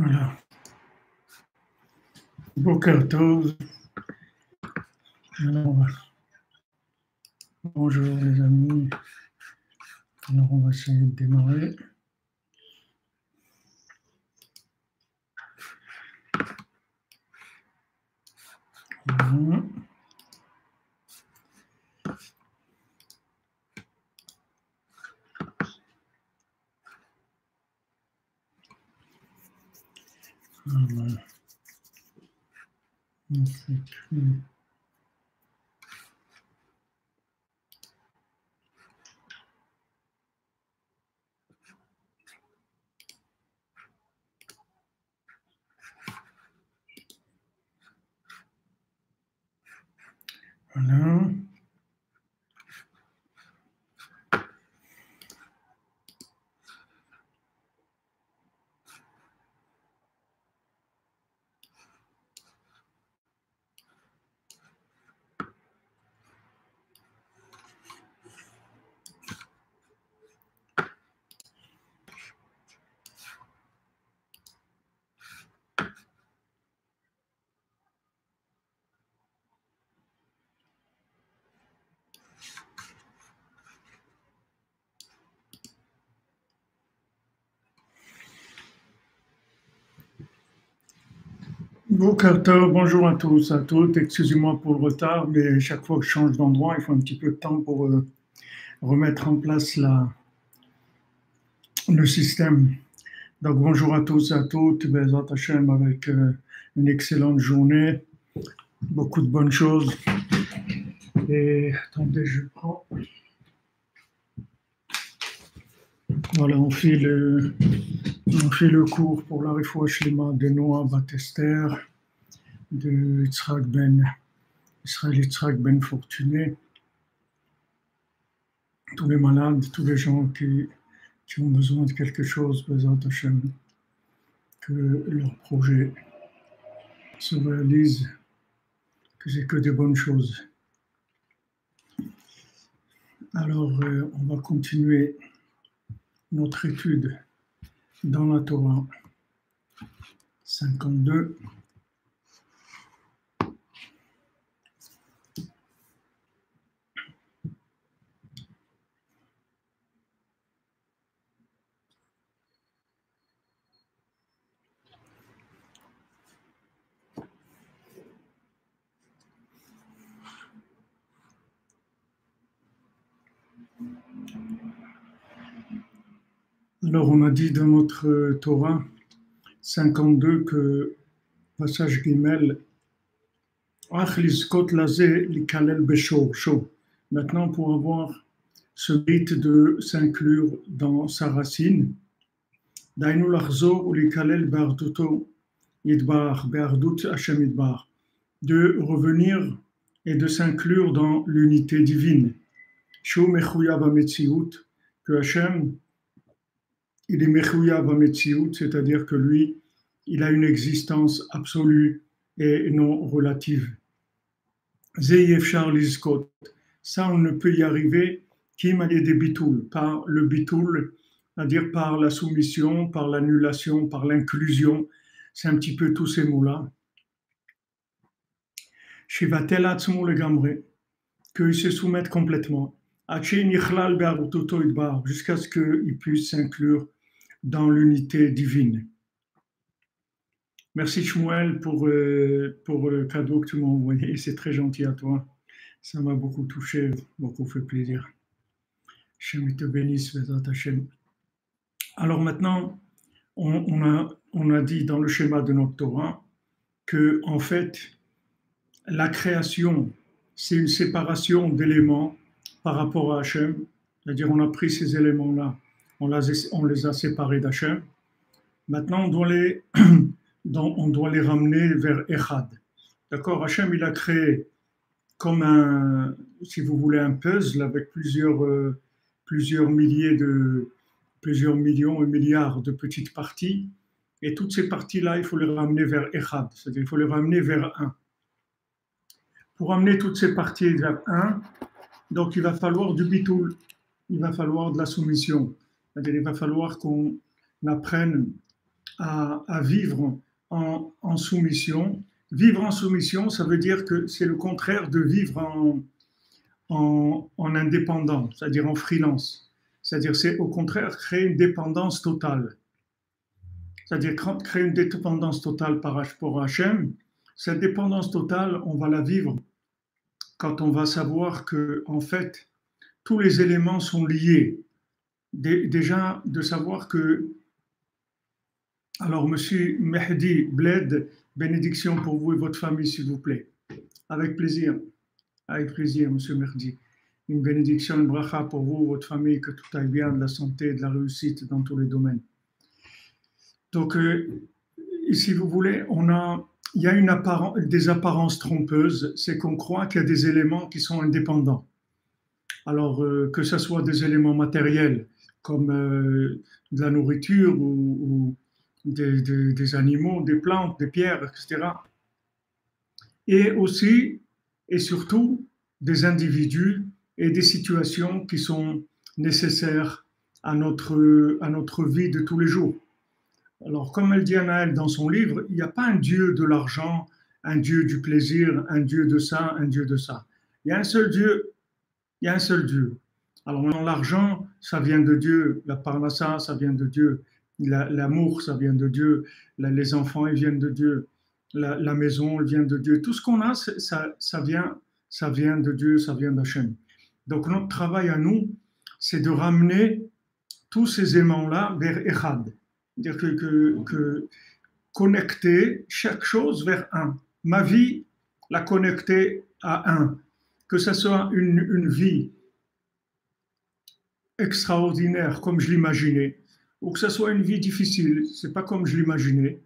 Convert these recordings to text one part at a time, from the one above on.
Voilà. Boker Tov. Alors, bonjour les amis. Alors, on va essayer de démarrer. Voilà. Voilà. On s'écrit. Voilà. Boker Tov, bonjour à tous, à toutes. Excusez-moi pour le retard, mais chaque fois que je change d'endroit, il faut un petit peu de temps pour remettre en place le système. Donc bonjour à tous et à toutes, Bezat Hashem, avec une excellente journée, beaucoup de bonnes choses. Et attendez, je prends. Voilà, on fait le cours pour la Refoua Shlema de Noah Batester, de Israël Yitzhak Ben Fortuné, tous les malades, tous les gens qui ont besoin de quelque chose, Bezat Hashem, que leur projet se réalise, que c'est que des bonnes choses. Alors, on va continuer notre étude dans la Torah 52. Alors, on a dit dans notre Torah 52 que, passage Gimel, maintenant, pour avoir ce rite de s'inclure dans sa racine, de revenir et de s'inclure dans l'unité divine, que Hashem, il est Mechouyav HaMetziut, c'est-à-dire que lui, il a une existence absolue et non relative. Zeyefchar Lizkot, ça on ne peut y arriver qu'im des bitoul, par le bitoul, c'est-à-dire par la soumission, par l'annulation, par l'inclusion, c'est un petit peu tous ces mots-là. Shivatel Atzmo le Gamre, qu'ils se soumettent complètement, jusqu'à ce qu'ils puissent s'inclure dans l'unité divine. Merci Shmuel pour le cadeau que tu m'as envoyé, c'est très gentil à toi. Ça m'a beaucoup touché, beaucoup fait plaisir. Hashem te bénisse, Bezat Hashem. Alors maintenant, on a dit dans le schéma de notre Torah que en fait, la création, c'est une séparation d'éléments par rapport à Hashem. C'est-à-dire, on a pris ces éléments-là, on les a séparés d'Hashem. Maintenant, on doit les ramener vers Echad. D'accord? Hachem, il a créé comme un, si vous voulez, un puzzle avec plusieurs millions et milliards de petites parties. Et toutes ces parties-là, il faut les ramener vers Echad. C'est-à-dire, il faut les ramener vers un. Pour ramener toutes ces parties vers un, donc il va falloir du bitoul. Il va falloir de la soumission. C'est-à-dire, il va falloir qu'on apprenne à vivre en soumission. Vivre en soumission, ça veut dire que c'est le contraire de vivre en indépendant, c'est-à-dire en freelance. C'est-à-dire c'est au contraire créer une dépendance totale. C'est-à-dire créer une dépendance totale par rapport à Hachem. Cette dépendance totale, on va la vivre quand on va savoir que, en fait, tous les éléments sont liés. Déjà, de savoir que, alors, monsieur Mehdi Bled, bénédiction pour vous et votre famille, s'il vous plaît. Avec plaisir, monsieur Mehdi. Une bénédiction, une bracha pour vous, votre famille, que tout aille bien, de la santé, de la réussite dans tous les domaines. Donc, si vous voulez, il y a des apparences trompeuses, c'est qu'on croit qu'il y a des éléments qui sont indépendants. Alors, que ce soit des éléments matériels, comme de la nourriture ou des animaux, des plantes, des pierres, etc. Et aussi, et surtout, des individus et des situations qui sont nécessaires à notre vie de tous les jours. Alors, comme elle dit Anaël dans son livre, il n'y a pas un Dieu de l'argent, un Dieu du plaisir, un Dieu de ça, un Dieu de ça. Il y a un seul Dieu. Il y a un seul Dieu. Alors, l'argent, ça vient de Dieu. La parnassa, ça vient de Dieu. L'amour, ça vient de Dieu. Les enfants, ils viennent de Dieu. La maison, elle vient de Dieu. Tout ce qu'on a, ça vient de Dieu, ça vient d'Hachem. Donc, notre travail à nous, c'est de ramener tous ces aimants-là vers Echad. C'est-à-dire que connecter chaque chose vers un. Ma vie, la connecter à un. Que ce soit une vie extraordinaire comme je l'imaginais, ou que ce soit une vie difficile, c'est pas comme je l'imaginais,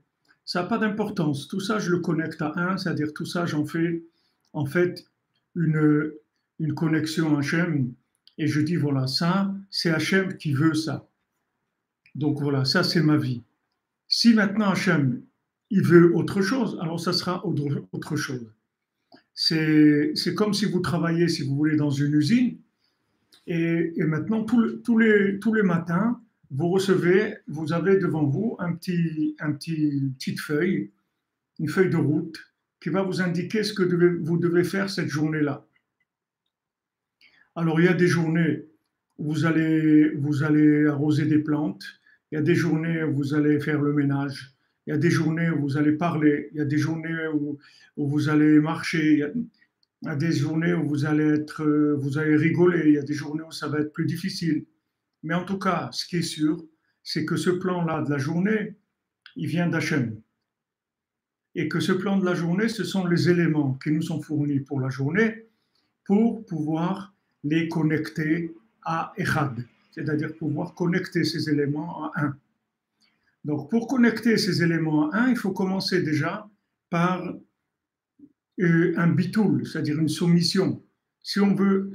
ça n'a pas d'importance. Tout ça, je le connecte à un, c'est-à-dire tout ça, j'en fais en fait une connexion à Hachem, et je dis voilà, ça, c'est Hachem qui veut ça. Donc voilà, ça c'est ma vie. Si maintenant Hachem, il veut autre chose, alors ça sera autre chose. C'est comme si vous travaillez, si vous voulez, dans une usine, et maintenant, tous les matins, vous avez devant vous petite feuille, une feuille de route, qui va vous indiquer ce que vous devez faire cette journée-là. Alors, il y a des journées où vous allez arroser des plantes, il y a des journées où vous allez faire le ménage, il y a des journées où vous allez parler, il y a des journées où vous allez marcher, il y a des journées où vous allez rigoler, il y a des journées où ça va être plus difficile. Mais en tout cas, ce qui est sûr, c'est que ce plan-là de la journée, il vient d'Hachem. Et que ce plan de la journée, ce sont les éléments qui nous sont fournis pour la journée pour pouvoir les connecter à Echad, c'est-à-dire pouvoir connecter ces éléments à un. Donc, pour connecter ces éléments à un, il faut commencer déjà par un bitoul, c'est-à-dire une soumission. Si on veut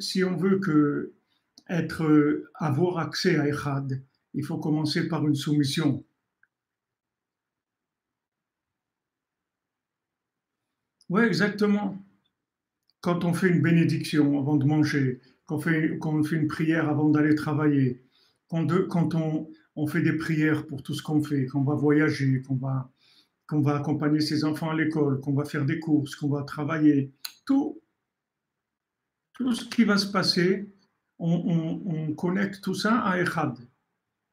avoir accès à Echad, il faut commencer par une soumission. Oui, exactement. Quand on fait une bénédiction avant de manger, quand on fait une prière avant d'aller travailler, quand on fait des prières pour tout ce qu'on fait, qu'on va voyager, qu'on va accompagner ses enfants à l'école, qu'on va faire des courses, qu'on va travailler, tout ce qui va se passer, on connecte tout ça à Echad.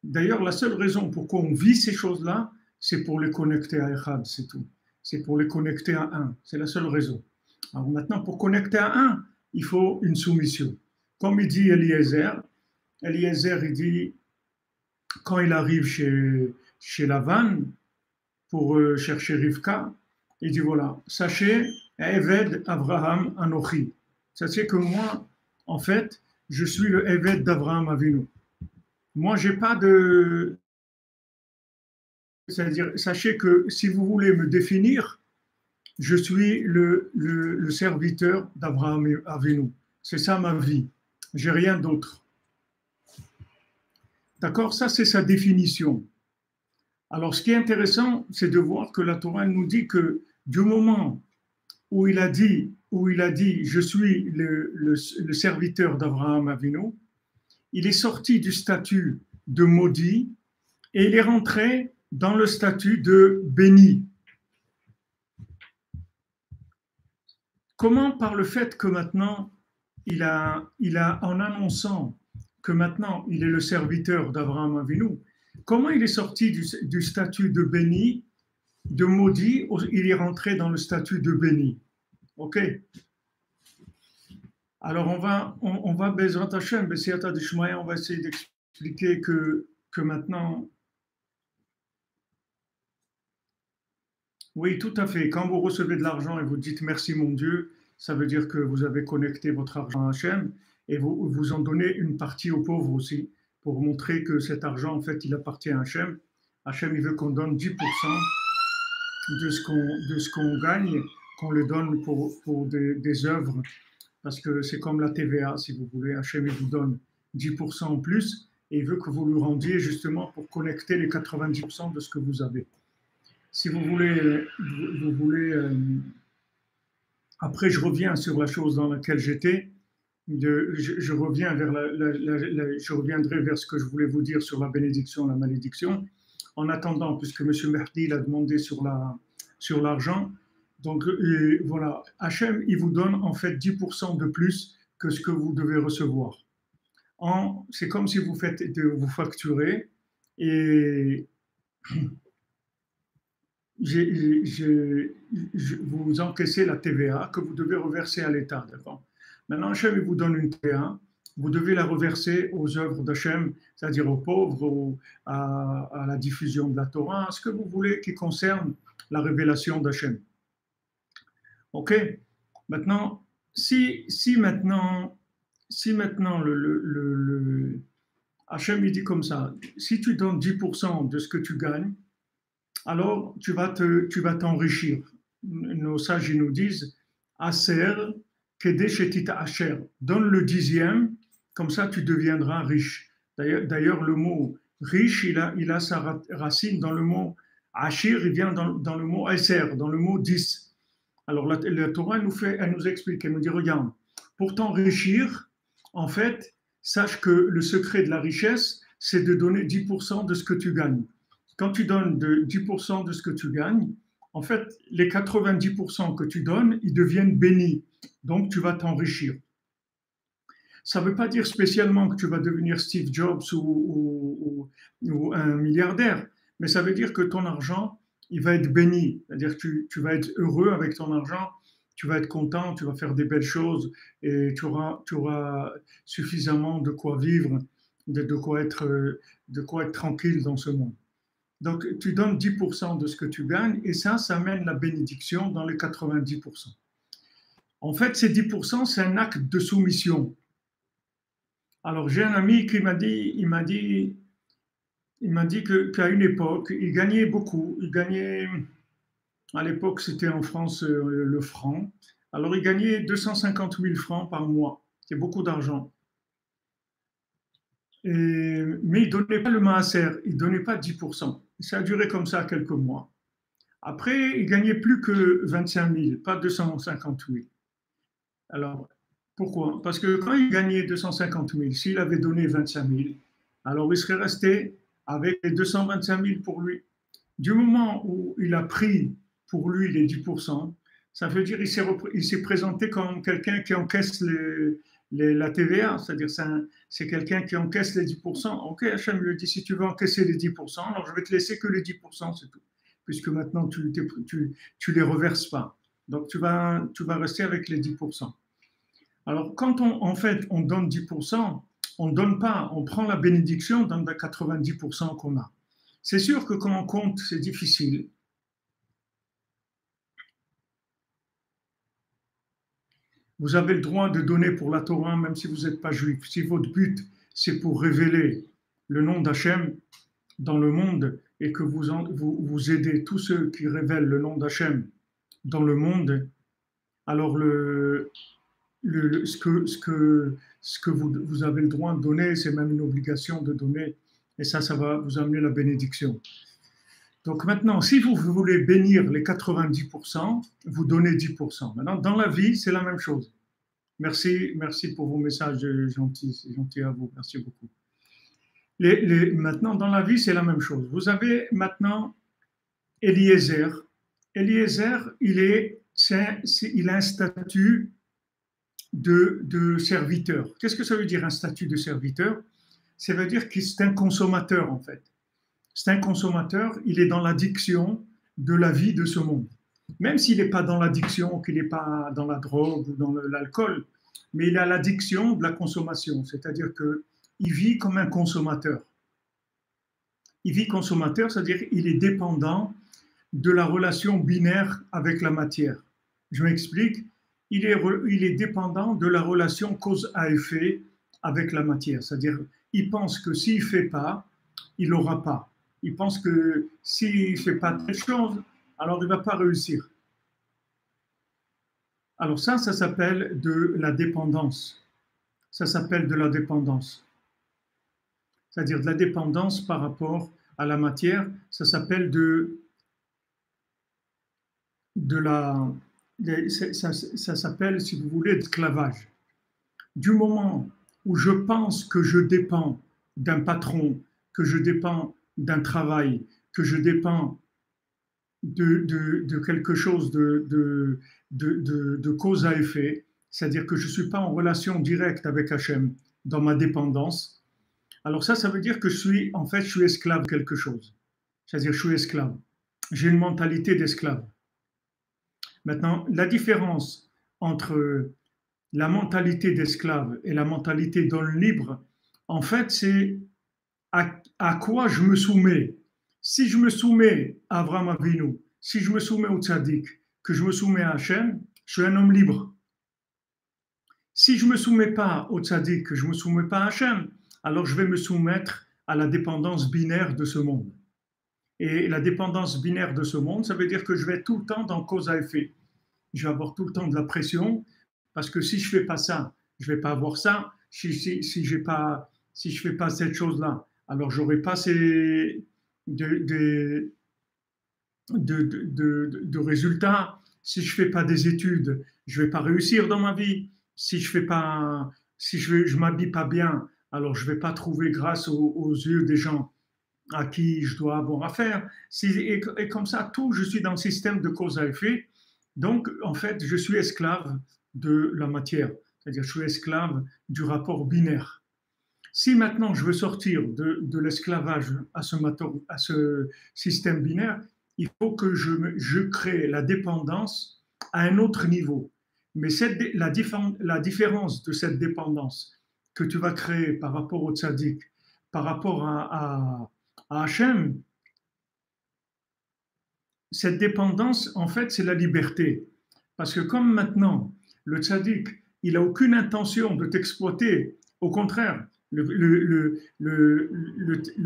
D'ailleurs, la seule raison pourquoi on vit ces choses-là, c'est pour les connecter à Echad, c'est tout. C'est pour les connecter à un. C'est la seule raison. Alors maintenant, pour connecter à un, il faut une soumission. Comme il dit Eliezer, il dit, quand il arrive chez Lavan pour chercher Rivka, il dit voilà, sachez, Eved Avraham Anochi. Sachez que moi, en fait, je suis le Eved d'Avraham Avinu. Moi, j'ai pas de... C'est-à-dire, sachez que si vous voulez me définir, je suis le serviteur d'Avraham Avinu. C'est ça ma vie. J'ai rien d'autre. D'accord? Ça, c'est sa définition. Alors, ce qui est intéressant, c'est de voir que la Torah nous dit que du moment où il a dit, je suis le serviteur d'Avraham Avinu, il est sorti du statut de maudit et il est rentré dans le statut de béni. Comment, par le fait que maintenant, en annonçant que maintenant il est le serviteur d'Abraham Avinu, comment il est sorti du statut de béni, de maudit, il est rentré dans le statut de béni. Ok. Alors on va Bezrat Hashem, B'Siyata Dishmaya, on va essayer d'expliquer que maintenant, oui, tout à fait. Quand vous recevez de l'argent et vous dites merci mon Dieu, ça veut dire que vous avez connecté votre argent à Hachem et vous en donnez une partie aux pauvres aussi pour montrer que cet argent, en fait, il appartient à Hachem. Hachem, il veut qu'on donne 10% de ce qu'on gagne, qu'on le donne pour des œuvres, parce que c'est comme la TVA, si vous voulez. Hachem, il vous donne 10% en plus et il veut que vous le rendiez justement pour connecter les 90% de ce que vous avez. Si vous voulez, après je reviens sur la chose dans laquelle j'étais, je reviendrai vers ce que je voulais vous dire sur la bénédiction, la malédiction. En attendant, puisque M. Mehdi l'a demandé sur l'argent, donc voilà, Hachem, il vous donne en fait 10% de plus que ce que vous devez recevoir. C'est comme si vous facturez et vous encaissez la TVA que vous devez reverser à l'État. Maintenant, Hachem vous donne une TVA, vous devez la reverser aux œuvres d'Hachem, c'est-à-dire aux pauvres, à la diffusion de la Torah, à ce que vous voulez qui concerne la révélation d'Hachem. Ok. Maintenant, si maintenant Hachem il dit comme ça, si tu donnes 10% de ce que tu gagnes, alors tu vas t'enrichir. Nos sages ils nous disent Aser, Kedeshetita Asher, donne le 10e, comme ça tu deviendras riche. D'ailleurs, le mot riche, il a sa racine dans le mot Ashir, il vient dans le mot Aser, dans le mot 10. Alors la Torah elle nous explique, elle nous dit regarde, pour t'enrichir, en fait, sache que le secret de la richesse, c'est de donner 10% de ce que tu gagnes. Quand tu donnes 10% de ce que tu gagnes, en fait, les 90% que tu donnes, ils deviennent bénis. Donc, tu vas t'enrichir. Ça ne veut pas dire spécialement que tu vas devenir Steve Jobs ou un milliardaire, mais ça veut dire que ton argent, il va être béni. C'est-à-dire que tu vas être heureux avec ton argent, tu vas être content, tu vas faire des belles choses et tu auras suffisamment de quoi vivre, de quoi être tranquille dans ce monde. Donc, tu donnes 10% de ce que tu gagnes et ça amène la bénédiction dans les 90%. En fait, ces 10%, c'est un acte de soumission. Alors, j'ai un ami qui m'a dit qu'à une époque, il gagnait beaucoup. Il gagnait, à l'époque, c'était en France le franc. Alors, il gagnait 250 000 francs par mois. C'est beaucoup d'argent. Mais il ne donnait pas le maaser, il ne donnait pas 10%. Ça a duré comme ça quelques mois. Après, il gagnait plus que 25 000, pas 250 000. Alors, pourquoi? Parce que quand il gagnait 250 000, s'il avait donné 25 000, alors il serait resté avec les 225 000 pour lui. Du moment où il a pris pour lui les 10%, ça veut dire qu'il s'est présenté comme quelqu'un qui encaisse la TVA, c'est-à-dire c'est quelqu'un qui encaisse les 10%. Ok, Hachem lui dit, si tu veux encaisser les 10%, alors je vais te laisser que les 10%, c'est tout. Puisque maintenant, tu les reverses pas. Donc, tu vas rester avec les 10%. Alors, quand on donne 10%, on ne donne pas, on prend la bénédiction dans les 90% qu'on a. C'est sûr que quand on compte, c'est difficile. Vous avez le droit de donner pour la Torah, même si vous n'êtes pas juif. Si votre but, c'est pour révéler le nom d'Hachem dans le monde et que vous aidez tous ceux qui révèlent le nom d'Hachem dans le monde, alors ce que vous avez le droit de donner, c'est même une obligation de donner, et ça va vous amener la bénédiction. Donc maintenant, si vous voulez bénir les 90%, vous donnez 10%. Maintenant, dans la vie, c'est la même chose. Merci pour vos messages gentils, c'est gentil à vous, merci beaucoup. Maintenant, dans la vie, c'est la même chose. Vous avez maintenant Eliezer. Eliezer, il a un statut de serviteur. Qu'est-ce que ça veut dire un statut de serviteur? Ça veut dire que c'est un consommateur en fait. C'est un consommateur, il est dans l'addiction de la vie de ce monde. Même s'il n'est pas dans l'addiction, qu'il n'est pas dans la drogue ou dans l'alcool, mais il a l'addiction de la consommation, c'est-à-dire qu'il vit comme un consommateur. Il vit consommateur, c'est-à-dire qu'il est dépendant de la relation binaire avec la matière. Je m'explique. Il est dépendant de la relation cause à effet avec la matière. C'est-à-dire, il pense que s'il ne fait pas, il n'aura pas. Il pense que s'il ne fait pas telle chose, alors il ne va pas réussir. Alors ça s'appelle de la dépendance. Ça s'appelle de la dépendance. C'est-à-dire de la dépendance par rapport à la matière. Ça s'appelle ça s'appelle, si vous voulez, esclavage. Du moment où je pense que je dépends d'un patron, que je dépends d'un travail, que je dépends de quelque chose de cause à effet, c'est-à-dire que je ne suis pas en relation directe avec Hachem dans ma dépendance, alors ça veut dire que je suis esclave de quelque chose. C'est-à-dire je suis esclave. J'ai une mentalité d'esclave. Maintenant, la différence entre la mentalité d'esclave et la mentalité d'homme libre, en fait, c'est à quoi je me soumets. Si je me soumets à Avraham Avinu, si je me soumets au Tzaddik, que je me soumets à Hachem, je suis un homme libre. Si je ne me soumets pas au Tzaddik, que je ne me soumets pas à Hachem, alors je vais me soumettre à la dépendance binaire de ce monde. Et la dépendance binaire de ce monde, ça veut dire que je vais être tout le temps dans cause à effet. Je vais avoir tout le temps de la pression, parce que si je ne fais pas ça, je ne vais pas avoir ça. Si je ne fais pas cette chose-là, alors je n'aurai pas de résultats. Si je ne fais pas des études, je ne vais pas réussir dans ma vie. Si je ne m'habille pas bien, alors je ne vais pas trouver grâce aux yeux des gens à qui je dois avoir affaire. Et comme ça, je suis dans le système de cause à effet. Donc, en fait, je suis esclave de la matière, c'est-à-dire je suis esclave du rapport binaire. Si maintenant je veux sortir de l'esclavage à ce système binaire, il faut que je crée la dépendance à un autre niveau. Mais la différence de cette dépendance que tu vas créer par rapport au tzaddik, par rapport à Hachem, cette dépendance, en fait, c'est la liberté. Parce que comme maintenant, le tzaddik, il n'a aucune intention de t'exploiter, au contraire, le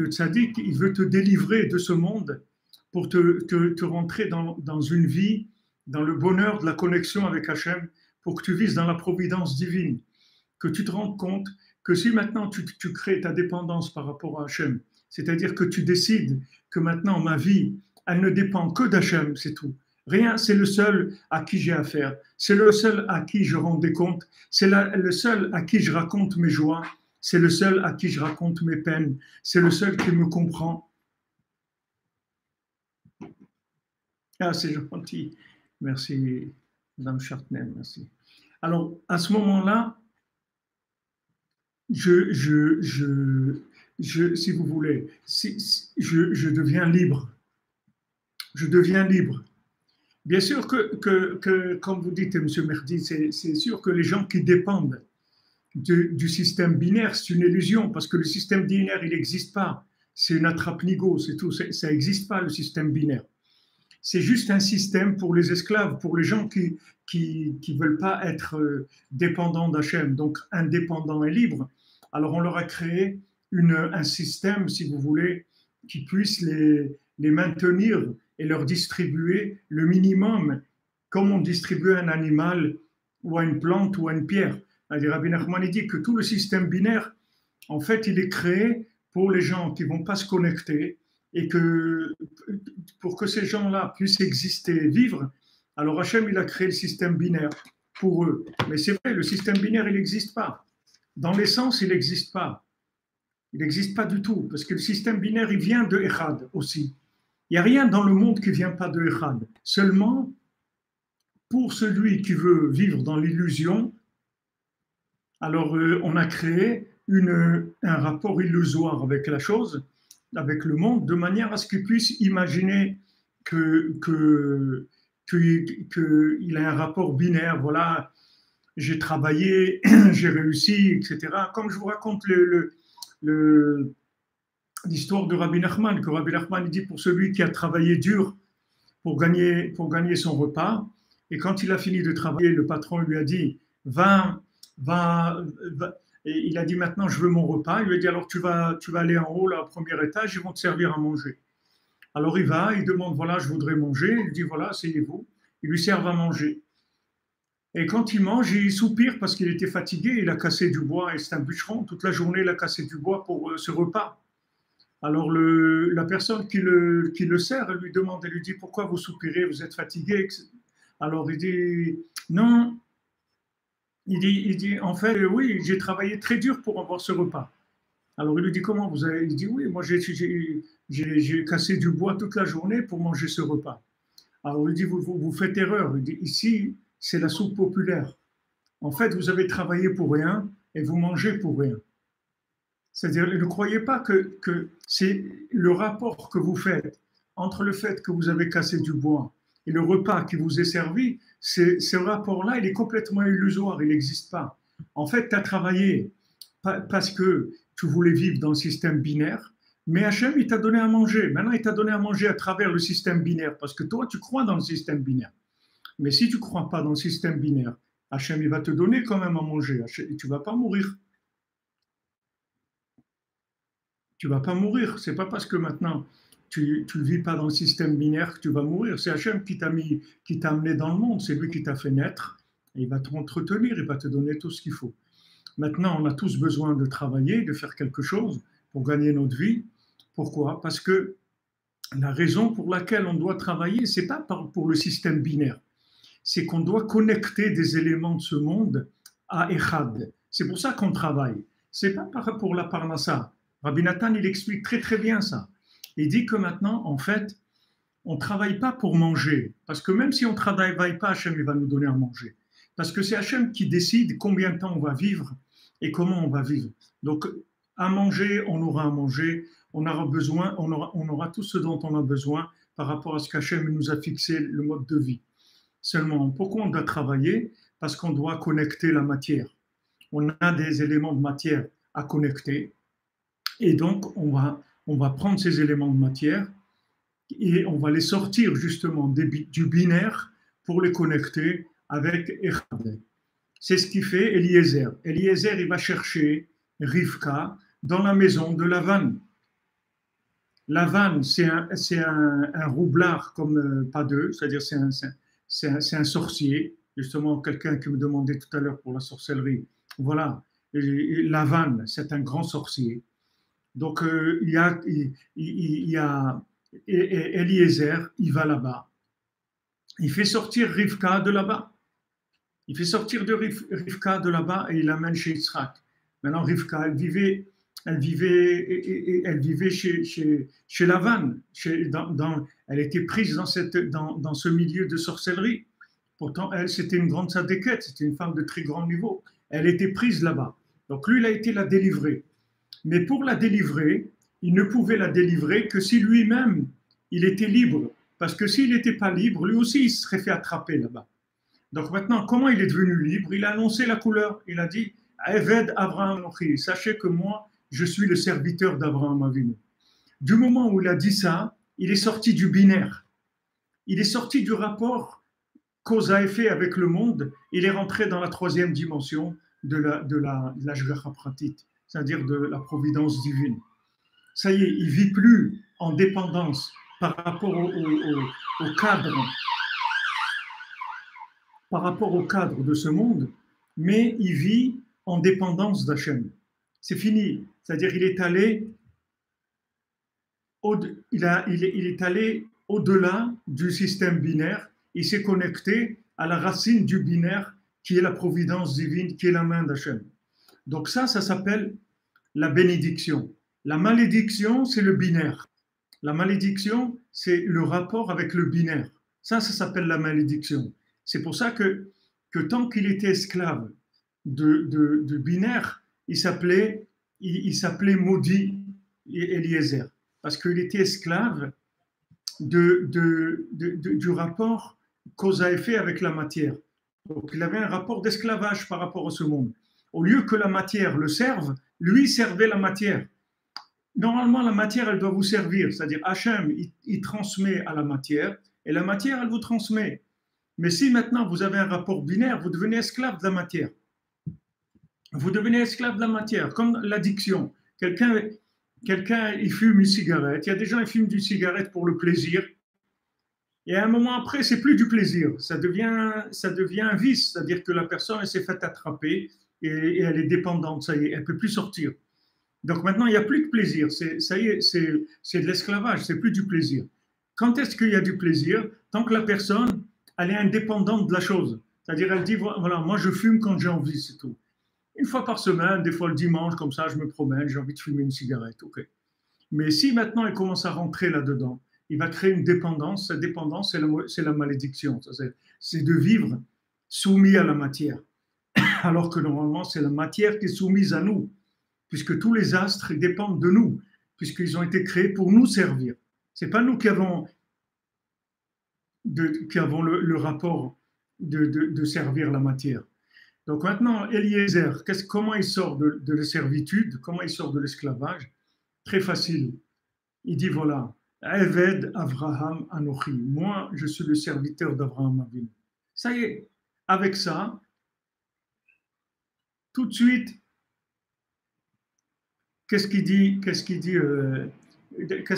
tzaddik, il veut te délivrer de ce monde pour te rentrer dans une vie, dans le bonheur de la connexion avec Hachem, pour que tu vises dans la providence divine, que tu te rends compte que si maintenant tu crées ta dépendance par rapport à Hachem, c'est-à-dire que tu décides que maintenant ma vie, elle ne dépend que d'Hachem, c'est tout. Rien, c'est le seul à qui j'ai affaire, c'est le seul à qui je rends des comptes, c'est le seul à qui je raconte mes joies, c'est le seul à qui je raconte mes peines, c'est le seul qui me comprend. Ah, c'est gentil. Merci, Madame Chartner, merci. Alors, à ce moment-là, si vous voulez, je deviens libre. Je deviens libre. Bien sûr que comme vous dites, M. Merdi, c'est sûr que les gens qui dépendent du système binaire, c'est une illusion, parce que le système binaire, il n'existe pas. C'est une attrape-nigo, c'est tout. Ça n'existe pas, le système binaire. C'est juste un système pour les esclaves, pour les gens qui ne veulent pas être dépendants d'Hachem, donc indépendants et libres. Alors on leur a créé un système, si vous voulez, qui puisse les maintenir et leur distribuer le minimum, comme on distribue un animal ou à une plante ou à une pierre. Rabbi Nachman dit que tout le système binaire, en fait, il est créé pour les gens qui ne vont pas se connecter, et que pour que ces gens-là puissent exister, vivre, alors Hachem, il a créé le système binaire pour eux. Mais c'est vrai, le système binaire, il n'existe pas. Dans l'essence, il n'existe pas. Il n'existe pas du tout, parce que le système binaire, il vient de Echad aussi. Il n'y a rien dans le monde qui ne vient pas de Echad. Seulement, pour celui qui veut vivre dans l'illusion, alors on a créé un rapport illusoire avec la chose, avec le monde, de manière à ce qu'il puisse imaginer qu'il a un rapport binaire. Voilà, j'ai travaillé, j'ai réussi, etc. Comme je vous raconte l'histoire de Rabbi Nachman, que Rabbi Nachman dit pour celui qui a travaillé dur pour gagner son repas, et quand il a fini de travailler, le patron lui a dit va, et il a dit maintenant je veux mon repas. Il lui a dit alors tu vas aller en haut, là, au premier étage, ils vont te servir à manger. Alors il va, il demande voilà, je voudrais manger. Il dit voilà, asseyez-vous. Ils lui servent à manger. Et quand il mange, il soupire parce qu'il était fatigué, il a cassé du bois, et c'est un bûcheron, toute la journée il a cassé du bois pour ce repas. Alors la personne qui le sert, elle lui demande, elle lui dit pourquoi vous soupirez, vous êtes fatigué. Alors il dit non, il dit en fait oui, j'ai travaillé très dur pour avoir ce repas. Alors il lui dit comment vous avez, il dit oui, moi j'ai cassé du bois toute la journée pour manger ce repas. Alors il dit vous faites erreur, il dit ici c'est la soupe populaire. En fait vous avez travaillé pour rien et vous mangez pour rien. C'est-à-dire, ne croyez pas que c'est le rapport que vous faites entre le fait que vous avez cassé du bois et le repas qui vous est servi, ce rapport-là, il est complètement illusoire, il n'existe pas. En fait, tu as travaillé parce que tu voulais vivre dans le système binaire, mais Hachem, il t'a donné à manger. Maintenant, il t'a donné à manger à travers le système binaire, parce que toi, tu crois dans le système binaire. Mais si tu ne crois pas dans le système binaire, Hachem, il va te donner quand même à manger. Tu ne vas pas mourir. Tu ne vas pas mourir. Ce n'est pas parce que maintenant tu ne vis pas dans le système binaire que tu vas mourir. C'est Hachem qui t'a amené dans le monde. C'est lui qui t'a fait naître. Et il va t'entretenir, il va te donner tout ce qu'il faut. Maintenant, on a tous besoin de travailler, de faire quelque chose pour gagner notre vie. Pourquoi? Parce que la raison pour laquelle on doit travailler, ce n'est pas pour le système binaire. C'est qu'on doit connecter des éléments de ce monde à Echad. C'est pour ça qu'on travaille. Ce n'est pas pour la parnassa. Rabbi Nathan, il explique très très bien ça. Il dit que maintenant, en fait, on ne travaille pas pour manger. Parce que même si on ne travaille pas, Hachem il va nous donner à manger. Parce que c'est Hachem qui décide combien de temps on va vivre et comment on va vivre. Donc, à manger, on aura à manger, on aura tout ce dont on a besoin par rapport à ce qu'Hachem nous a fixé, le mode de vie. Seulement, pourquoi on doit travailler? Parce qu'on doit connecter la matière. On a des éléments de matière à connecter. Et donc, on va prendre ces éléments de matière et on va les sortir justement du binaire pour les connecter avec Echad. C'est ce qui fait Eliezer. Eliezer, il va chercher Rivka dans la maison de Lavan. Lavan, c'est un roublard comme pas deux, c'est-à-dire c'est un sorcier, justement quelqu'un qui me demandait tout à l'heure pour la sorcellerie. Voilà, Lavan, c'est un grand sorcier. Donc il y a Eliezer, il va là-bas. Il fait sortir Rivka de là-bas. Il fait sortir de Rivka de là-bas et il l'amène chez Yitzhak. Maintenant, Rivka, elle vivait chez Lavan. Elle était prise dans ce milieu de sorcellerie. Pourtant, elle, c'était une grande sadéquette, c'était une femme de très grand niveau. Elle était prise là-bas. Donc lui, il a été la délivrer. Mais pour la délivrer, il ne pouvait la délivrer que si lui-même, il était libre. Parce que s'il n'était pas libre, lui aussi, il se serait fait attraper là-bas. Donc maintenant, comment il est devenu libre? Il a annoncé la couleur. Il a dit, Eved Abraham Nochi, sachez que moi, je suis le serviteur d'Abraham Avinu. Du moment où il a dit ça, il est sorti du binaire. Il est sorti du rapport cause à effet avec le monde. Il est rentré dans la troisième dimension de la Shgacha Pratit, c'est-à-dire de la providence divine. Ça y est, il ne vit plus en dépendance par rapport au cadre de ce monde, mais il vit en dépendance d'Hachem. C'est fini. C'est-à-dire il est allé au-delà du système binaire, il s'est connecté à la racine du binaire qui est la providence divine, qui est la main d'Hachem. Donc ça s'appelle la bénédiction. La malédiction, c'est le binaire. La malédiction, c'est le rapport avec le binaire. Ça s'appelle la malédiction. C'est pour ça que tant qu'il était esclave de binaire, il s'appelait maudit Eliezer. Parce qu'il était esclave du rapport cause à effet avec la matière. Donc il avait un rapport d'esclavage par rapport à ce monde. Au lieu que la matière le serve, lui servait la matière. Normalement, la matière, elle doit vous servir. C'est-à-dire, Hachem, il transmet à la matière, et la matière, elle vous transmet. Mais si maintenant vous avez un rapport binaire, vous devenez esclave de la matière. Vous devenez esclave de la matière, comme l'addiction. Quelqu'un, il fume une cigarette. Il y a des gens qui fument une cigarette pour le plaisir. Et à un moment après, c'est plus du plaisir. Ça devient un vice. C'est-à-dire que la personne, elle s'est faite attraper et elle est dépendante. Ça y est, elle ne peut plus sortir. Donc maintenant, il n'y a plus de plaisir. Ça y est, c'est de l'esclavage. C'est plus du plaisir. Quand est-ce qu'il y a du plaisir? Tant que la personne, elle est indépendante de la chose. C'est-à-dire, elle dit, voilà, moi je fume quand j'ai envie, c'est tout. Une fois par semaine, des fois le dimanche, comme ça, je me promène, j'ai envie de fumer une cigarette, ok. Mais si maintenant il commence à rentrer là-dedans, il va créer une dépendance. Cette dépendance, c'est la malédiction. C'est de vivre soumis à la matière. Alors que normalement, c'est la matière qui est soumise à nous, puisque tous les astres dépendent de nous, puisqu'ils ont été créés pour nous servir. Ce n'est pas nous qui avons le rapport de servir la matière. Donc maintenant, Eliezer, comment il sort de la servitude, comment il sort de l'esclavage? Très facile. Il dit voilà, Eved Avraham Anochi, moi je suis le serviteur d'Avraham Avinu. Ça y est, avec ça, tout de suite, qu'est-ce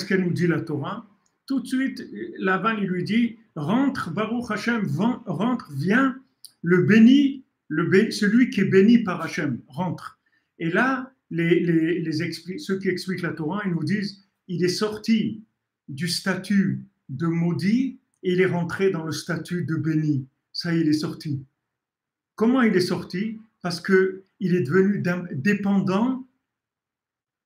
qu'elle nous dit la Torah? Tout de suite, Laban il lui dit rentre, Baruch Hashem, rentre, viens, celui qui est béni par Hashem, rentre. Et là, ceux qui expliquent la Torah, ils nous disent il est sorti du statut de maudit et il est rentré dans le statut de béni. Ça y est, il est sorti. Comment il est sorti? Parce qu'il est devenu dépendant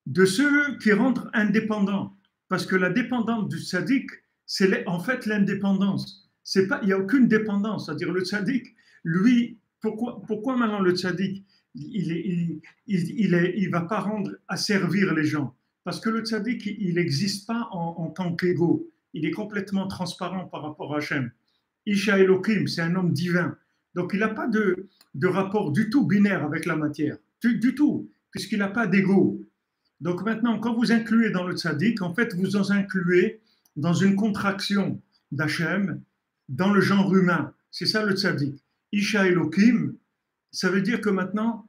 de ceux qui rendent indépendants. Parce que la dépendance du tzaddik, c'est en fait l'indépendance. Il n'y a aucune dépendance. C'est-à-dire le tzaddik, lui, pourquoi maintenant le tzaddik, il ne va pas rendre à servir les gens? Parce que le tzaddik, il n'existe pas en tant qu'ego. Il est complètement transparent par rapport à Hachem. Isha Elohim, c'est un homme divin. Donc il n'a pas de rapport du tout binaire avec la matière. Du tout, puisqu'il n'a pas d'ego. Donc maintenant, quand vous incluez dans le tzaddik, en fait, vous en incluez dans une contraction d'Hachem, dans le genre humain. C'est ça le tzaddik. Isha Elohim, ça veut dire que maintenant,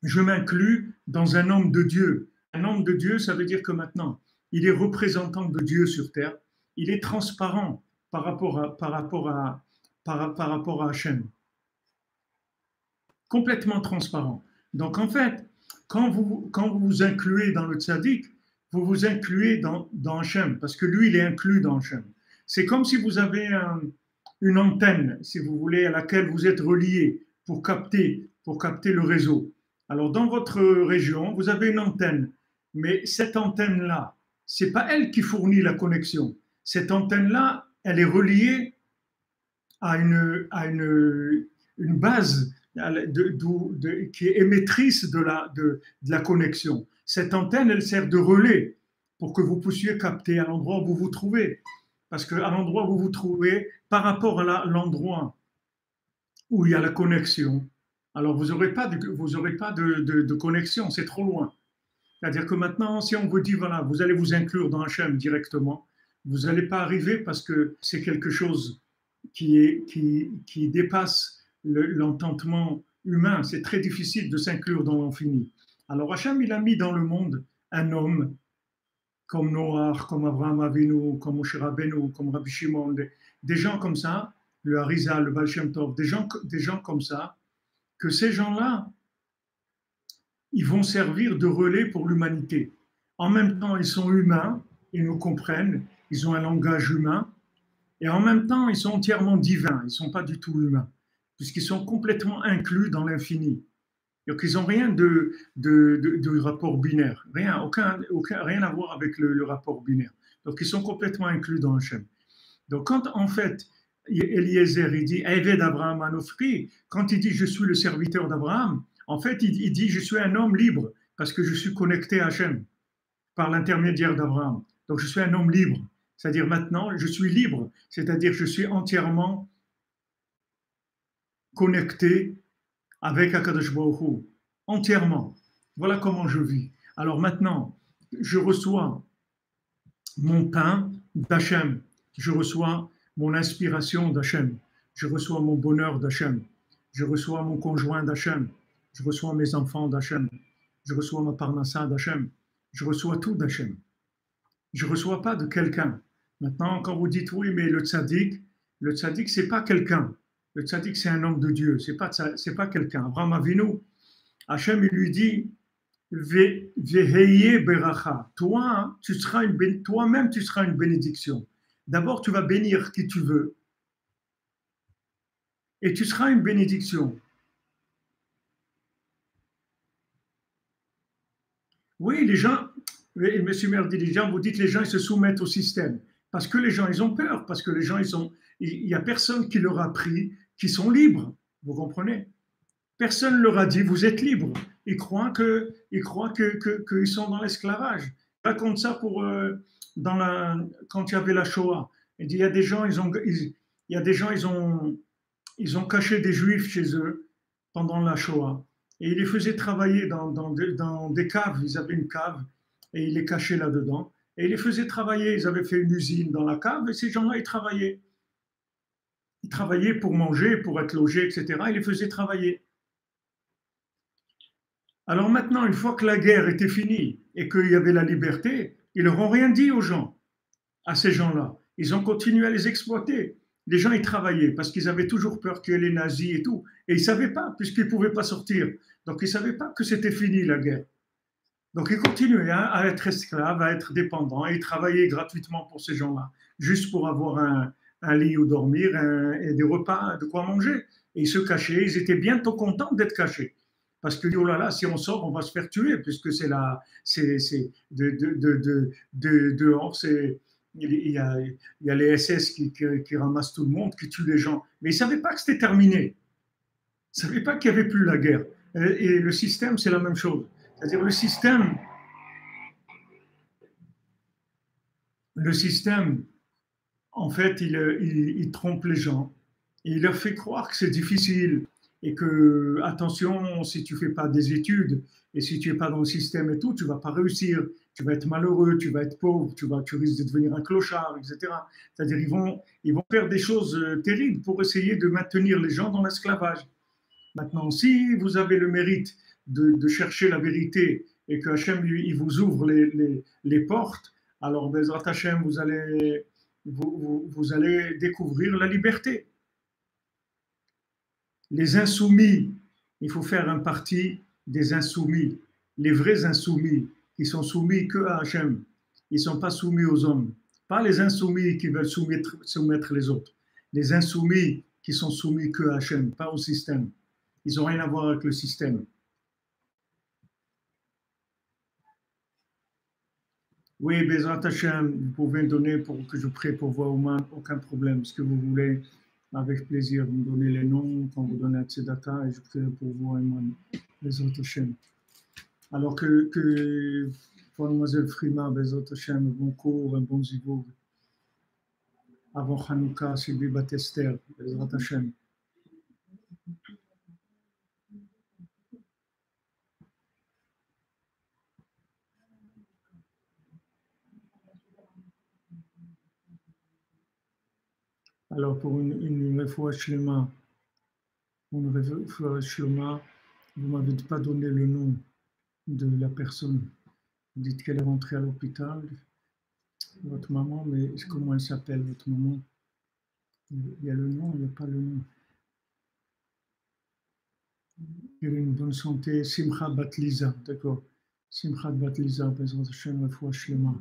je m'inclus dans un homme de Dieu. Un homme de Dieu, ça veut dire que maintenant, il est représentant de Dieu sur terre. Il est transparent par rapport à Hachem. Complètement transparent. Donc en fait, quand vous vous incluez dans le tzaddik, vous vous incluez dans Hachem, parce que lui, il est inclus dans Hachem. C'est comme si vous avez une antenne, si vous voulez, à laquelle vous êtes relié pour capter le réseau. Alors, dans votre région, vous avez une antenne, mais cette antenne-là, c'est pas elle qui fournit la connexion. Cette antenne-là, elle est reliée à une base qui est émettrice de la connexion. Cette antenne, elle sert de relais pour que vous puissiez capter à l'endroit où vous vous trouvez. Parce qu'à l'endroit où vous vous trouvez, par rapport à l'endroit où il y a la connexion, alors vous n'aurez pas de connexion, c'est trop loin. C'est-à-dire que maintenant, si on vous dit, voilà, vous allez vous inclure dans Hachem directement, vous n'allez pas arriver parce que c'est quelque chose qui dépasse l'entendement humain. C'est très difficile de s'inclure dans l'infini. Alors Hachem, il a mis dans le monde un homme comme Noach, comme Avraham Avinu, comme Moshe Rabbeinu, comme Rabbi Shimon, des gens comme ça, le Harizal, le Baal Shem Tov, des gens comme ça, que ces gens-là, ils vont servir de relais pour l'humanité. En même temps, ils sont humains, ils nous comprennent, ils ont un langage humain, et en même temps, ils sont entièrement divins, ils ne sont pas du tout humains, puisqu'ils sont complètement inclus dans l'infini. Donc, ils n'ont rien de rapport binaire, rien à voir avec le rapport binaire. Donc, ils sont complètement inclus dans Hachem. Donc, quand en fait, Eliezer, il dit Eved Abraham Anofri, quand il dit je suis le serviteur d'Abraham, en fait, il dit je suis un homme libre parce que je suis connecté à Hachem par l'intermédiaire d'Abraham. Donc, je suis un homme libre. C'est-à-dire maintenant, je suis libre, c'est-à-dire je suis entièrement connecté avec Akadosh Baruch Hu, entièrement. Voilà comment je vis. Alors maintenant, je reçois mon pain d'Hachem, je reçois mon inspiration d'Hachem, je reçois mon bonheur d'Hachem, je reçois mon conjoint d'Hachem, je reçois mes enfants d'Hachem, je reçois ma parnassa d'Hachem, je reçois tout d'Hachem. Je ne reçois pas de quelqu'un. Maintenant, quand vous dites oui, mais le tzaddik, c'est pas quelqu'un. Le tzaddik, c'est un homme de Dieu, c'est pas quelqu'un. Abraham Avinu, Hachem, il lui dit, Veheye beracha. Toi, toi-même, tu seras une bénédiction. D'abord, tu vas bénir qui tu veux, et tu seras une bénédiction. Oui, les gens, Monsieur Merdi, les gens, vous dites les gens, ils se soumettent au système. Parce que les gens, ils ont peur, parce que les gens, il n'y a personne qui leur a appris qu'ils sont libres. Vous comprenez? Personne ne leur a dit, vous êtes libres. Ils croient qu'ils sont dans l'esclavage. Je raconte ça quand il y avait la Shoah. Il dit, il y a des gens, ils ont caché des juifs chez eux pendant la Shoah. Et ils les faisaient travailler dans des caves. Ils avaient une cave et ils les cachaient là-dedans. Et ils les faisaient travailler. Ils avaient fait une usine dans la cave et ces gens-là, ils travaillaient. Ils travaillaient pour manger, pour être logés, etc. Ils les faisaient travailler. Alors maintenant, une fois que la guerre était finie et qu'il y avait la liberté, ils leur ont rien dit aux gens, à ces gens-là. Ils ont continué à les exploiter. Les gens, ils travaillaient parce qu'ils avaient toujours peur qu'il y ait les nazis et tout. Et ils ne savaient pas, puisqu'ils ne pouvaient pas sortir. Donc, ils ne savaient pas que c'était fini, la guerre. Donc, ils continuaient à être esclaves, à être dépendants, et ils travaillaient gratuitement pour ces gens-là, juste pour avoir un lit où dormir et des repas, de quoi manger. Et ils se cachaient, ils étaient bientôt contents d'être cachés. Parce que, oh là là, si on sort, on va se faire tuer, puisque dehors, il y a les SS qui ramassent tout le monde, qui tuent les gens. Mais ils ne savaient pas que c'était terminé. Ils ne savaient pas qu'il n'y avait plus la guerre. Et le système, c'est la même chose. C'est-à-dire le système, en fait, il trompe les gens. Et il leur fait croire que c'est difficile et que, attention, si tu ne fais pas des études et si tu n'es pas dans le système et tout, tu ne vas pas réussir, tu vas être malheureux, tu vas être pauvre, tu risques de devenir un clochard, etc. C'est-à-dire ils vont faire des choses terribles pour essayer de maintenir les gens dans l'esclavage. Maintenant, si vous avez le mérite de chercher la vérité et que Hachem il vous ouvre les portes, alors Bezrat Hachem, vous allez découvrir la liberté. Les insoumis, il faut faire un parti des insoumis, les vrais insoumis qui sont soumis que à Hachem. Ils ne sont pas soumis aux hommes. Pas les insoumis qui veulent soumettre les autres. Les insoumis qui sont soumis que à Hachem, pas au système. Ils n'ont rien à voir avec le système. Oui, Bezrat Hachem, vous pouvez me donner pour que je prie pour vous, aucun problème. Ce que vous voulez, avec plaisir, vous me donnez les noms, quand vous donnez à Tzedaka, et je prie pour vous, Bezrat Hachem. Alors que Mademoiselle Frima, Bezrat Hachem, bon cours, un bon zivoug. Avant Hanouka, Sylvie Batester, Bezrat Hachem. Alors, pour une refoua shlema, vous ne m'avez pas donné le nom de la personne. Vous dites qu'elle est rentrée à l'hôpital, votre maman, mais comment elle s'appelle, votre maman? Il y a le nom, il n'y a pas le nom. Elle a une bonne santé, Simcha Batliza, d'accord. Simcha Batliza, Bezrat Hashem, refoua shlema.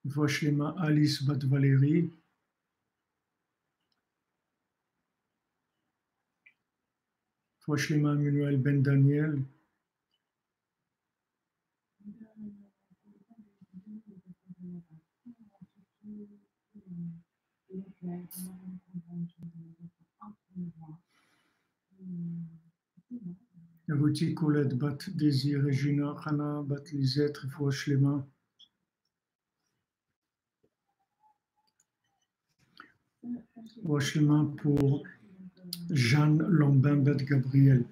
Refoua shlema, Alice Bat Valérie. Shlema Emmanuel Ben Daniel. Ruti Colette Bat Désir Regina Hana Bat Lisette Shlema. Shlema pour Jeanne Lambin Bet Gabriel.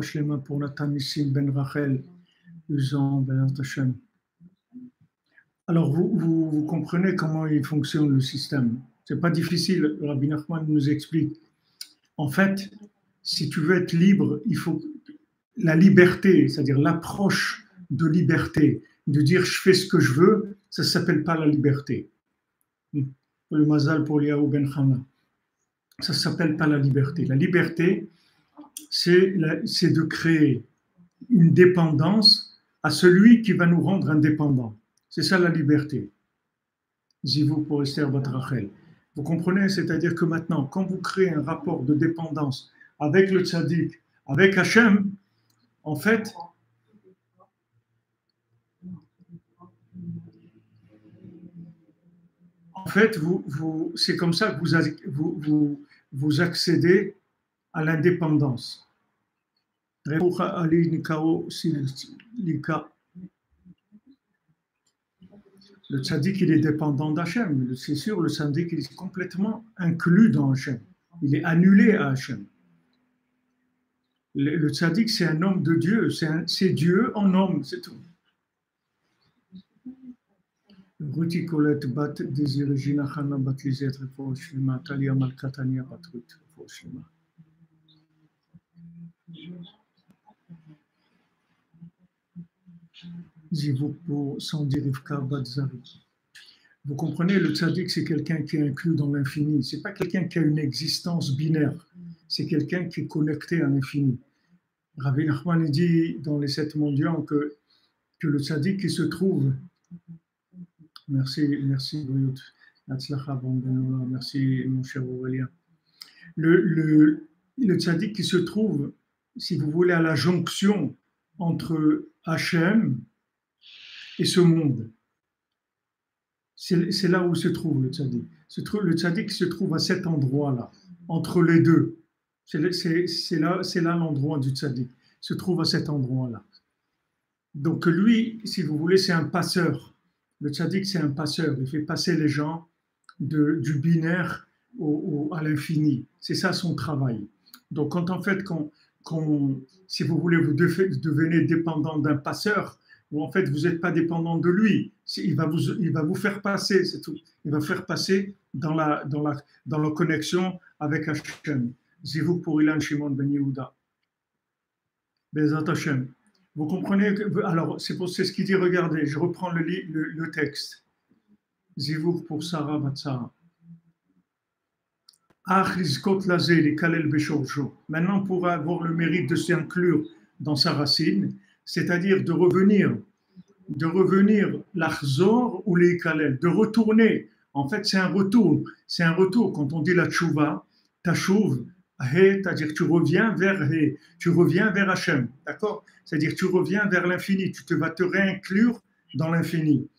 Shlema pour Nathan Nissim Ben Rachel. Usan Ben Hashem. Alors, vous comprenez comment il fonctionne le système. C'est pas difficile, Rabbi Nachman nous explique. En fait, si tu veux être libre, il faut la liberté, c'est-à-dire l'approche de liberté, de dire je fais ce que je veux, ça ne s'appelle pas la liberté. Le mazal pour Liaou Ben Chana. Ça ne s'appelle pas la liberté. La liberté, c'est de créer une dépendance à celui qui va nous rendre indépendants. C'est ça la liberté. Zivou pour Esther Bat Rachel. Vous comprenez? C'est-à-dire que maintenant, quand vous créez un rapport de dépendance avec le tzaddik, avec Hachem, en fait, c'est comme ça que vous accédez à l'indépendance. Le tzaddik, il est dépendant d'Hachem. C'est sûr, le tzaddik, il est complètement inclus dans Hachem. Il est annulé à Hachem. Le tzaddik, c'est un homme de Dieu. C'est Dieu en homme, c'est tout. Ruti Colette Bat Désir Regina Hana Bat Lisette Shlema Talia Malkatania Batrut Shlema. Zivou pour Sandi Rivka Batzari. Vous comprenez, le tzaddik, c'est quelqu'un qui est inclus dans l'infini. C'est pas quelqu'un qui a une existence binaire. C'est quelqu'un qui est connecté à l'infini. Rabbi Nachman dit dans les 7 mendiants que le tzaddik qui se trouve. Merci Briot. Merci mon cher Aurélien. Le tzaddik qui se trouve, si vous voulez, à la jonction entre Hachem et ce monde. C'est là où se trouve le tzaddik. Le tzaddik se trouve à cet endroit-là, entre les deux. C'est là l'endroit du tzaddik. Se trouve à cet endroit-là. Donc lui, si vous voulez, c'est un passeur. Le tzaddik, c'est un passeur. Il fait passer les gens du binaire à l'infini. C'est ça son travail. Donc si vous voulez, vous devenez dépendant d'un passeur, ou en fait, vous n'êtes pas dépendant de lui. Il va vous faire passer, c'est tout. Il va faire passer dans la connexion avec Hachem. Zivou pour Ilan Shimon Ben Yehuda. Bezat Hachem. Vous comprenez alors, c'est ce qu'il dit, regardez, je reprends le texte. Zivou pour Sarah Batsara. Maintenant, pour avoir le mérite de s'inclure dans sa racine, c'est-à-dire de revenir l'achzor ou les kalel, de retourner. En fait, c'est un retour. Quand on dit la tchouva, tachouv, c'est-à-dire tu reviens vers Hachem, d'accord? C'est-à-dire tu reviens vers l'infini, tu vas te réinclure dans l'infini.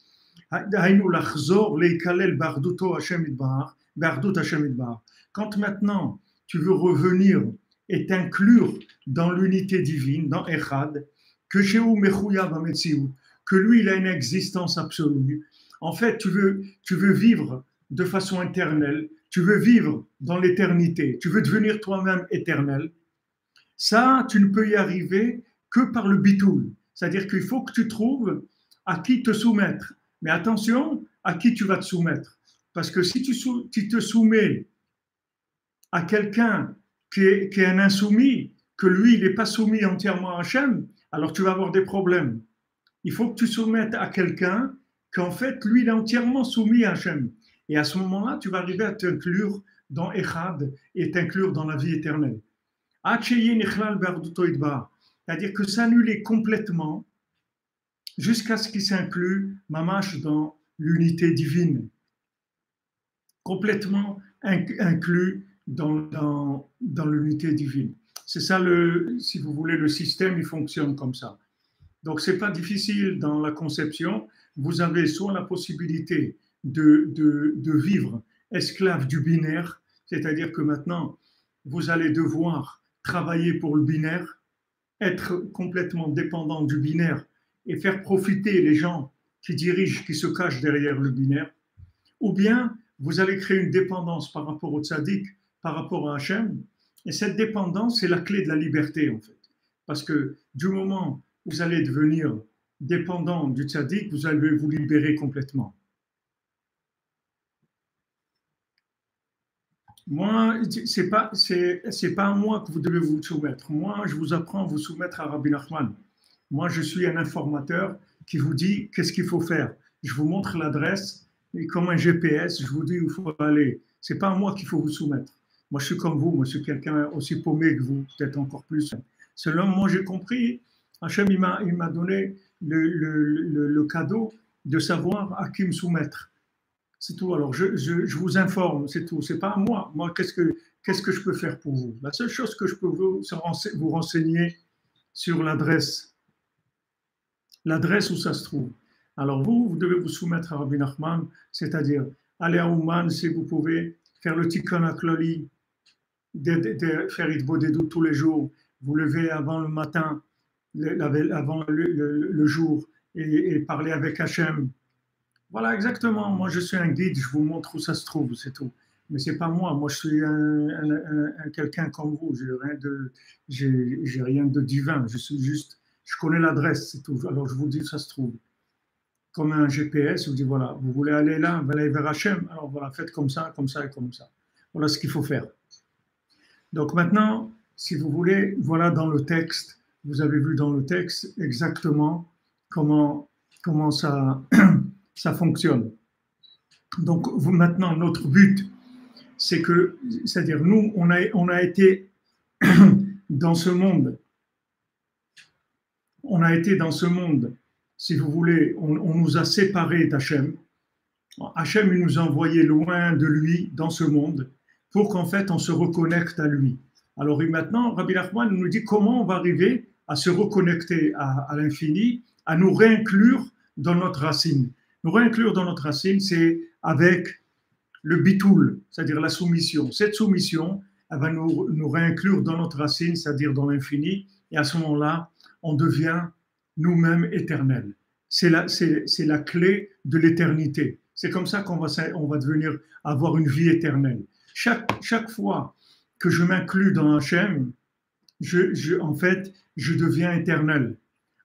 Quand maintenant tu veux revenir et t'inclure dans l'unité divine, dans Echad, que lui il a une existence absolue. En fait, tu veux vivre de façon éternelle, tu veux vivre dans l'éternité, tu veux devenir toi-même éternel. Ça, tu ne peux y arriver que par le bitoul. C'est-à-dire qu'il faut que tu trouves à qui te soumettre. Mais attention, à qui tu vas te soumettre. Parce que si tu te soumets à quelqu'un qui est un insoumis, que lui, il n'est pas soumis entièrement à Hachem, alors tu vas avoir des problèmes. Il faut que tu soumettes à quelqu'un qu'en fait, lui, il est entièrement soumis à Hachem. Et à ce moment-là, tu vas arriver à t'inclure dans Echad et t'inclure dans la vie éternelle. C'est-à-dire que s'annuler complètement jusqu'à ce qu'il s'inclue, mamash, dans l'unité divine. Complètement inclus dans l'unité divine. C'est ça, si vous voulez, le système, il fonctionne comme ça. Donc, ce n'est pas difficile dans la conception. Vous avez soit la possibilité de vivre esclave du binaire, c'est-à-dire que maintenant, vous allez devoir travailler pour le binaire, être complètement dépendant du binaire et faire profiter les gens qui dirigent, qui se cachent derrière le binaire, ou bien vous allez créer une dépendance par rapport au tzaddik, par rapport à Hachem, et cette dépendance, c'est la clé de la liberté, en fait. Parce que du moment où vous allez devenir dépendant du tzaddik, vous allez vous libérer complètement. Moi, c'est pas à moi que vous devez vous soumettre. Moi, je vous apprends à vous soumettre à Rabbi Nachman. Moi, je suis un informateur qui vous dit qu'est-ce qu'il faut faire. Je vous montre l'adresse et comme un GPS, je vous dis où il faut aller. C'est pas à moi qu'il faut vous soumettre. Moi, je suis comme vous. Moi, je suis quelqu'un aussi paumé que vous, peut-être encore plus. Selon moi, j'ai compris. Hachem, il m'a donné le cadeau de savoir à qui me soumettre. C'est tout. Alors, je vous informe, c'est tout. C'est pas à moi. Moi, qu'est-ce que je peux faire pour vous? La seule chose que je peux vous renseigner sur l'adresse où ça se trouve. Alors, vous devez vous soumettre à Rabbi Nachman, c'est-à-dire aller à Ouman si vous pouvez, faire le Tikkun HaKlali, faire Itbodedut tous les jours, vous levez avant le matin, avant le jour, et parler avec Hachem. Voilà, exactement. Moi, je suis un guide, je vous montre où ça se trouve, c'est tout. Mais c'est pas moi. Moi, je suis quelqu'un comme vous. J'ai rien de divin. Je connais l'adresse, c'est tout. Alors, je vous dis où ça se trouve. Comme un GPS, je vous dis voilà, vous voulez aller là, vous allez vers Hachem. Alors voilà, faites comme ça et comme ça. Voilà ce qu'il faut faire. Donc maintenant, si vous voulez, voilà dans le texte, vous avez vu dans le texte exactement comment ça fonctionne. Donc maintenant, notre but, c'est-à-dire nous, on a été dans ce monde, si vous voulez, on nous a séparés d'Hachem. Hachem, il nous a envoyés loin de lui, dans ce monde, pour qu'en fait, on se reconnecte à lui. Alors maintenant, Rabbi Nachman nous dit comment on va arriver à se reconnecter à l'infini, à nous réinclure dans notre racine. Nous réinclure dans notre racine, c'est avec le bitoul, c'est-à-dire la soumission. Cette soumission, elle va nous réinclure dans notre racine, c'est-à-dire dans l'infini, et à ce moment-là, on devient nous-mêmes éternels. C'est la clé de l'éternité. C'est comme ça qu'on va devenir avoir une vie éternelle. Chaque fois que je m'inclus dans Hachem, en fait, je deviens éternel.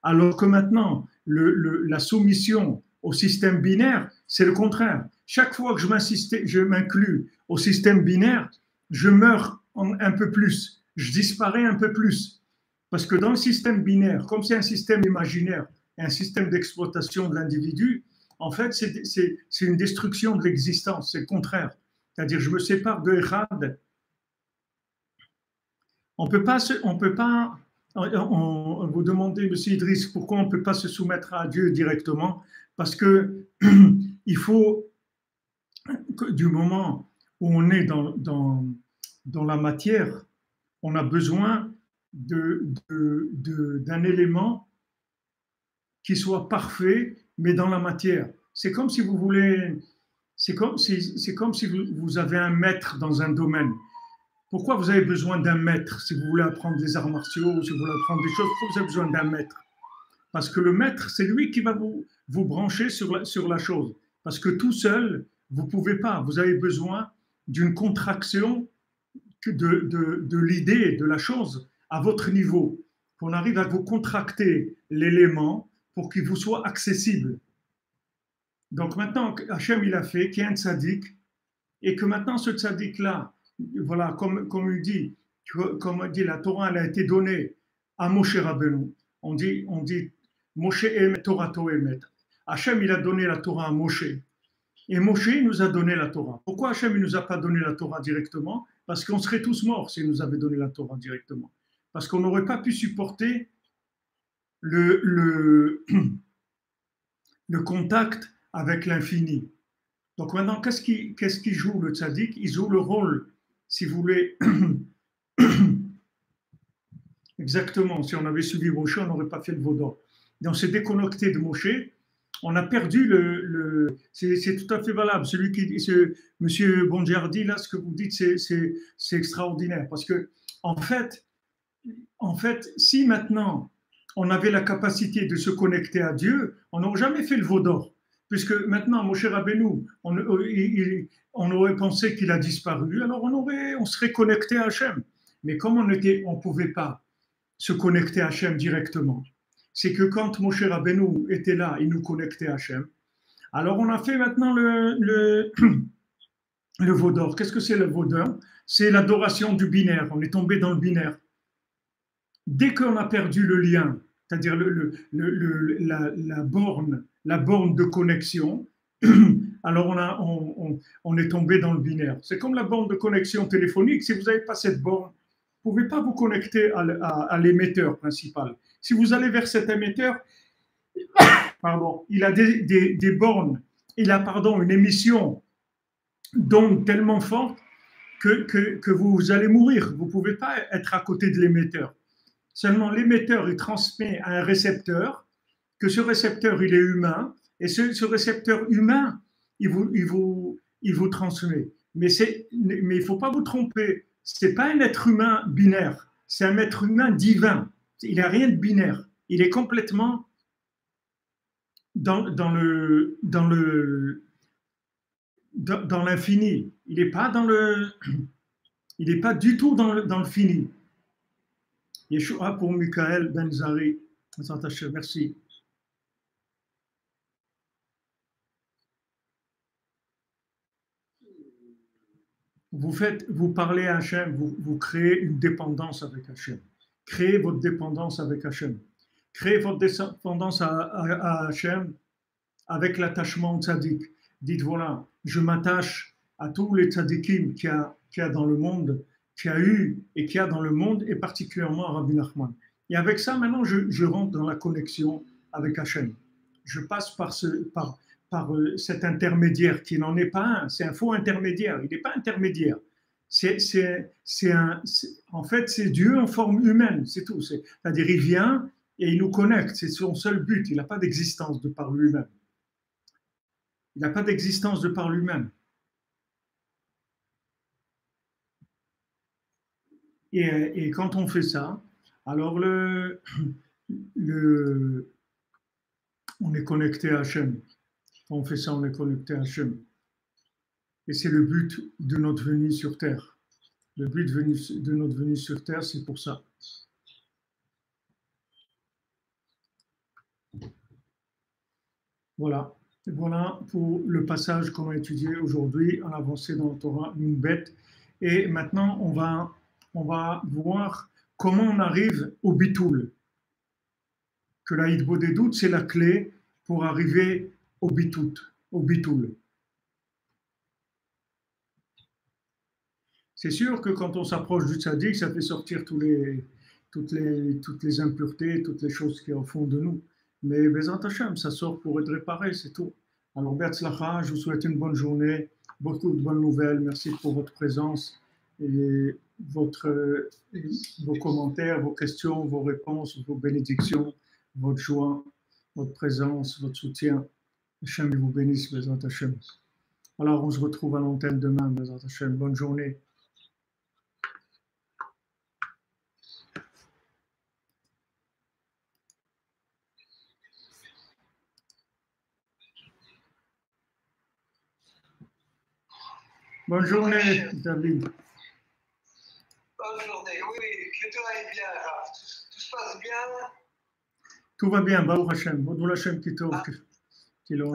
Alors que maintenant, la soumission au système binaire, c'est le contraire. Chaque fois que je m'inclus au système binaire, je meurs un peu plus, je disparais un peu plus. Parce que dans le système binaire, comme c'est un système imaginaire, un système d'exploitation de l'individu, en fait, c'est une destruction de l'existence, c'est le contraire. C'est-à-dire, je me sépare de Echad. On peut pas, vous demandez, M. Idriss, pourquoi on ne peut pas se soumettre à Dieu directement? Parce que il faut, du moment où on est dans la matière, on a besoin d'un élément qui soit parfait, mais dans la matière. C'est comme si vous voulez, c'est comme si vous avez un maître dans un domaine. Pourquoi vous avez besoin d'un maître si vous voulez apprendre des arts martiaux, si vous voulez apprendre des choses? Pourquoi vous avez besoin d'un maître? Parce que le maître, c'est lui qui va vous brancher sur la chose. Parce que tout seul, vous ne pouvez pas. Vous avez besoin d'une contraction de l'idée, de la chose, à votre niveau. Qu'on arrive à vous contracter l'élément pour qu'il vous soit accessible. Donc maintenant, Hachem, il a fait qu'il y a un tzaddik, et que maintenant, ce tzaddik-là, voilà, comme il dit, la Torah, elle a été donnée à Moshe Rabbeinu. On dit Moshe Emet, Torato Emet. Hachem, il a donné la Torah à Moshe. Et Moshe nous a donné la Torah. Pourquoi Hachem ne nous a pas donné la Torah directement? Parce qu'on serait tous morts s'il nous avait donné la Torah directement. Parce qu'on n'aurait pas pu supporter le contact avec l'infini. Donc maintenant, qu'est-ce qui joue le tzaddik? Il joue le rôle, si vous voulez, Exactement. Si on avait suivi Moshe, on n'aurait pas fait le veau d'or. Et on s'est déconnecté de Moshe. On a perdu c'est tout à fait valable. Monsieur Bongiardi, là, ce que vous dites, c'est extraordinaire. Parce que, en fait, si maintenant on avait la capacité de se connecter à Dieu, on n'aurait jamais fait le veau d'or. Puisque maintenant, Moshe Rabbeinu, on aurait pensé qu'il a disparu, alors on serait connecté à Hachem. Mais comme on ne pouvait pas se connecter à Hachem directement, c'est que quand Moshe Rabbeinu était là, il nous connectait à Hachem. Alors on a fait maintenant le veau d'or. Qu'est-ce que c'est le veau d'or? C'est l'adoration du binaire. On est tombé dans le binaire. Dès qu'on a perdu le lien, c'est-à-dire la borne de connexion, alors on est tombé dans le binaire. C'est comme la borne de connexion téléphonique. Si vous n'avez pas cette borne, vous ne pouvez pas vous connecter à l'émetteur principal. Si vous allez vers cet émetteur, il a des bornes, il a une émission d'ondes tellement forte que vous allez mourir. Vous ne pouvez pas être à côté de l'émetteur. Seulement l'émetteur, il transmet à un récepteur, que ce récepteur, il est humain, et ce récepteur humain, il vous transmet. Mais il ne faut pas vous tromper, ce n'est pas un être humain binaire, c'est un être humain divin. Il n'a rien de binaire. Il est complètement dans l'infini. Il n'est pas du tout dans le fini. Yeshua pour Michael Benzari. Merci. Vous parlez à Hachem, vous créez une dépendance avec Hachem. Créez votre dépendance avec Hachem. Créez votre dépendance à Hachem avec l'attachement au tzaddik. Dites voilà, je m'attache à tous les tzaddikim qu'il y a dans le monde, qu'il y a eu et qu'il y a dans le monde, et particulièrement à Rabbi Nachman. Et avec ça, maintenant, je rentre dans la connexion avec Hachem. Je passe par cet intermédiaire qui n'en est pas un, c'est un faux intermédiaire, il n'est pas intermédiaire. En fait, c'est Dieu en forme humaine, c'est tout. C'est-à-dire, il vient et il nous connecte, c'est son seul but, il n'a pas d'existence de par lui-même. Il n'a pas d'existence de par lui-même. Et quand on fait ça, alors on est connecté à Hachem. Quand on fait ça, on est connecté à Hachem. Et c'est le but de notre venue sur Terre. Le but de notre venue sur Terre, c'est pour ça. Voilà. Voilà pour le passage qu'on a étudié aujourd'hui. On a avancé dans le Torah Nunbet. Et maintenant, on va voir comment on arrive au bitoul. Que la hitbo des doutes, c'est la clé pour arriver au bitoul. C'est sûr que quand on s'approche du tzaddik, ça fait sortir toutes les impuretés, toutes les choses qui sont au fond de nous. Mais Bezrat Hashem, ça sort pour être réparé, c'est tout. Alors, Be'atzlacha, je vous souhaite une bonne journée, beaucoup de bonnes nouvelles. Merci pour votre présence et vos commentaires, vos questions, vos réponses, vos bénédictions, votre joie, votre présence, votre soutien. Hashem vous bénisse, Bezrat Hashem. Alors, on se retrouve à l'antenne demain, Bezrat Hashem. Bonne journée. Bonne journée, David. Bonne journée, oui, que tout aille bien, tout se passe bien. Tout va bien, Baruch Hashem. Baruch Hashem qui t'offre, qui l'on